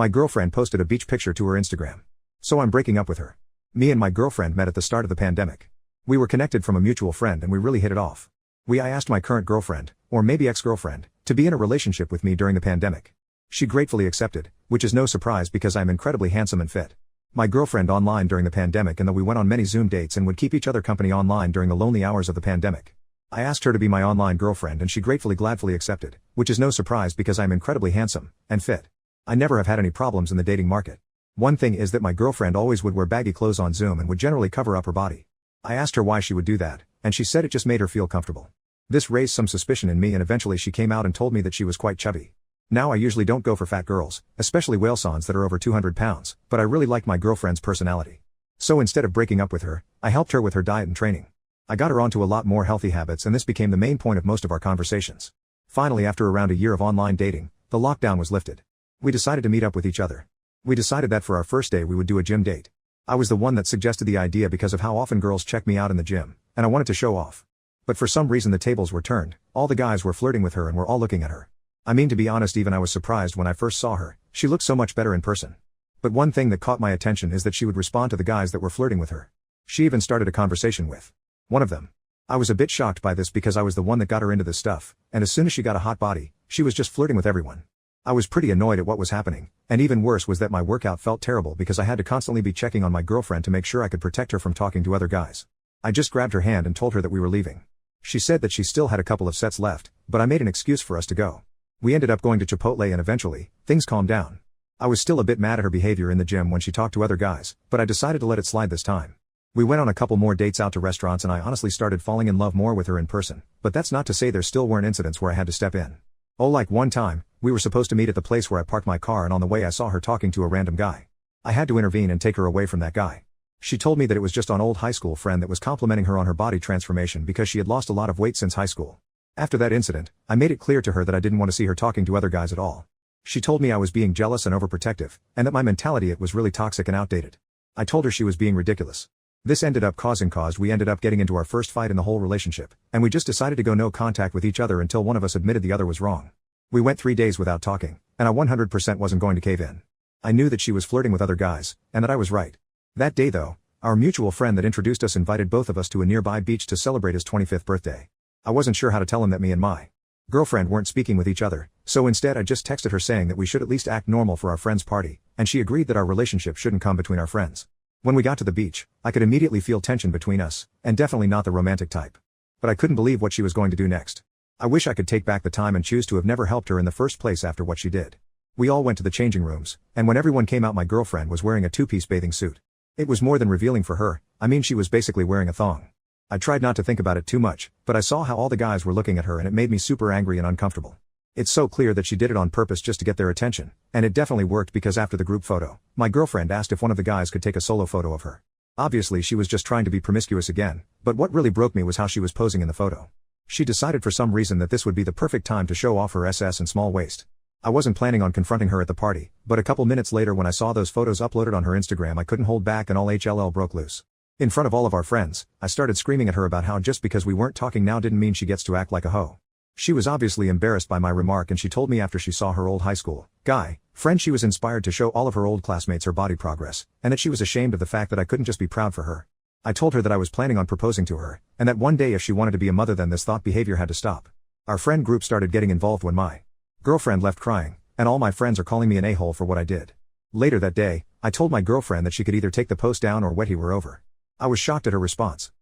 My girlfriend posted a beach picture to her Instagram. So I'm breaking up with her. Me and my girlfriend met at the start of the pandemic. We were connected from a mutual friend and we really hit it off. I asked my current girlfriend, or maybe ex-girlfriend, to be in a relationship with me during the pandemic. She gratefully accepted, which is no surprise because I'm incredibly handsome and fit. My girlfriend online during the pandemic, and though we went on many Zoom dates and would keep each other company online during the lonely hours of the pandemic. I asked her to be my online girlfriend and she gladfully accepted, which is no surprise because I'm incredibly handsome and fit. I never have had any problems in the dating market. One thing is that my girlfriend always would wear baggy clothes on Zoom and would generally cover up her body. I asked her why she would do that, and she said it just made her feel comfortable. This raised some suspicion in me and eventually she came out and told me that she was quite chubby. Now I usually don't go for fat girls, especially whalesons that are over 200 pounds, but I really like my girlfriend's personality. So instead of breaking up with her, I helped her with her diet and training. I got her onto a lot more healthy habits and this became the main point of most of our conversations. Finally, after around a year of online dating, the lockdown was lifted. We decided to meet up with each other. We decided that for our first day we would do a gym date. I was the one that suggested the idea because of how often girls check me out in the gym, and I wanted to show off. But for some reason the tables were turned, all the guys were flirting with her and were all looking at her. I mean, to be honest, even I was surprised when I first saw her. She looked so much better in person. But one thing that caught my attention is that she would respond to the guys that were flirting with her. She even started a conversation with one of them. I was a bit shocked by this because I was the one that got her into this stuff, and as soon as she got a hot body, she was just flirting with everyone. I was pretty annoyed at what was happening, and even worse was that my workout felt terrible because I had to constantly be checking on my girlfriend to make sure I could protect her from talking to other guys. I just grabbed her hand and told her that we were leaving. She said that she still had a couple of sets left, but I made an excuse for us to go. We ended up going to Chipotle and eventually, things calmed down. I was still a bit mad at her behavior in the gym when she talked to other guys, but I decided to let it slide this time. We went on a couple more dates out to restaurants and I honestly started falling in love more with her in person, but that's not to say there still weren't incidents where I had to step in. Oh, like one time, we were supposed to meet at the place where I parked my car and on the way I saw her talking to a random guy. I had to intervene and take her away from that guy. She told me that it was just an old high school friend that was complimenting her on her body transformation because she had lost a lot of weight since high school. After that incident, I made it clear to her that I didn't want to see her talking to other guys at all. She told me I was being jealous and overprotective, and that my mentality was really toxic and outdated. I told her she was being ridiculous. This ended up we ended up getting into our first fight in the whole relationship, and we just decided to go no contact with each other until one of us admitted the other was wrong. We went 3 days without talking, and I 100% wasn't going to cave in. I knew that she was flirting with other guys, and that I was right. That day though, our mutual friend that introduced us invited both of us to a nearby beach to celebrate his 25th birthday. I wasn't sure how to tell him that me and my girlfriend weren't speaking with each other, so instead I just texted her saying that we should at least act normal for our friend's party, and she agreed that our relationship shouldn't come between our friends. When we got to the beach, I could immediately feel tension between us, and definitely not the romantic type. But I couldn't believe what she was going to do next. I wish I could take back the time and choose to have never helped her in the first place after what she did. We all went to the changing rooms, and when everyone came out my girlfriend was wearing a two-piece bathing suit. It was more than revealing for her, I mean she was basically wearing a thong. I tried not to think about it too much, but I saw how all the guys were looking at her and it made me super angry and uncomfortable. It's so clear that she did it on purpose just to get their attention, and it definitely worked because after the group photo, my girlfriend asked if one of the guys could take a solo photo of her. Obviously she was just trying to be promiscuous again, but what really broke me was how she was posing in the photo. She decided for some reason that this would be the perfect time to show off her SS and small waist. I wasn't planning on confronting her at the party, but a couple minutes later when I saw those photos uploaded on her Instagram I couldn't hold back and all HLL broke loose. In front of all of our friends, I started screaming at her about how just because we weren't talking now didn't mean she gets to act like a hoe. She was obviously embarrassed by my remark and she told me after she saw her old high school guy friend she was inspired to show all of her old classmates her body progress, and that she was ashamed of the fact that I couldn't just be proud for her. I told her that I was planning on proposing to her, and that one day if she wanted to be a mother then this thought behavior had to stop. Our friend group started getting involved when my girlfriend left crying, and all my friends are calling me an a-hole for what I did. Later that day, I told my girlfriend that she could either take the post down or wet he were over. I was shocked at her response.